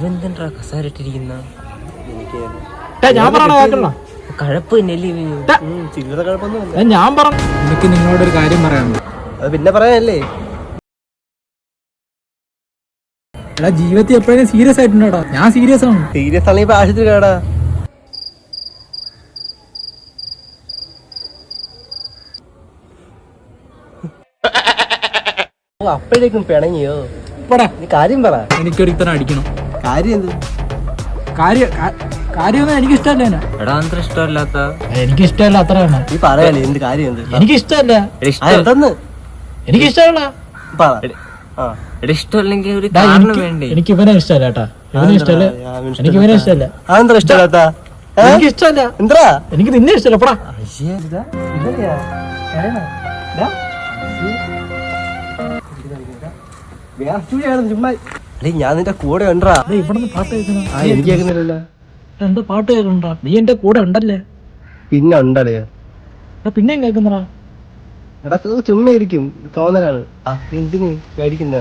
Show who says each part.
Speaker 1: ഇവന്താ കസാരിട്ടിരിക്കുന്ന
Speaker 2: കഴപ്പ്
Speaker 1: ചില്ലറ കഴപ്പൊന്നും.
Speaker 2: ഞാൻ പറഞ്ഞു എനിക്ക് നിങ്ങളോടൊരു കാര്യം പറയാനുണ്ട്.
Speaker 1: അത് പിന്നെ പറയാനല്ലേ.
Speaker 2: എടാ ജീവിതത്തിൽ എപ്പോഴും സീരിയസ് ആയിട്ടുണ്ടോടാ? ഞാൻ സീരിയസ് ആണ്.
Speaker 1: സീരിയസ് ആണെങ്കിൽ ഇപ്പൊ ആശുപത്രി കേടാ. അപ്പോഴേക്കും പിണങ്ങിയോ? നീ കാര്യം പറ.
Speaker 2: എനിക്കൊരുത്തരം അടിക്കണം.
Speaker 1: കാര്യം എന്ത്?
Speaker 2: കാര്യമൊന്നും എനിക്കിഷ്ടമല്ല.
Speaker 1: എടാ അത്ര ഇഷ്ടമല്ലാത്ത
Speaker 2: എനിക്കിഷ്ടമല്ല അത്ര തന്നെ.
Speaker 1: നീ പറയാലേ എന്ത് കാര്യം എന്ത്?
Speaker 2: എനിക്കിഷ്ടമല്ല. എനിക്കിഷ്ടമല്ല.
Speaker 1: ഇഷ്ടമല്ലെങ്കിൽ ഒരു കാരണം വേണ്ടേ?
Speaker 2: എനിക്ക് ഇവനെ ഇഷ്ടമല്ല കേട്ടാ. ഇവനെ ഇഷ്ടമല്ല. എനിക്ക് ഇവനെ ഇഷ്ടമല്ല.
Speaker 1: അതെന്താ ഇഷ്ടമല്ലാത്ത?
Speaker 2: എനിക്ക് ഇഷ്ടമല്ല.
Speaker 1: എന്താ?
Speaker 2: എനിക്ക് നിന്നെ ഇഷ്ടമല്ല. പടാ
Speaker 1: ഞാൻ നിന്റെ കൂടെ ഉണ്ടാ.
Speaker 2: ഇവിടെ പാട്ട് കേൾക്കണം.
Speaker 1: എനിക്ക് കേൾക്കുന്നില്ലല്ലോ.
Speaker 2: എന്താ പാട്ട് കേൾക്കണ്ടാ? നീ എന്റെ കൂടെ ഉണ്ടല്ലേ?
Speaker 1: പിന്നെ ഉണ്ടല്ലേ?
Speaker 2: പിന്നെ കേൾക്കുന്നടാ.
Speaker 1: എടാ ചുമ്മാ ഇരിക്കും, തോന്നലാണ്. എന്തിന് കഴിക്കുന്ന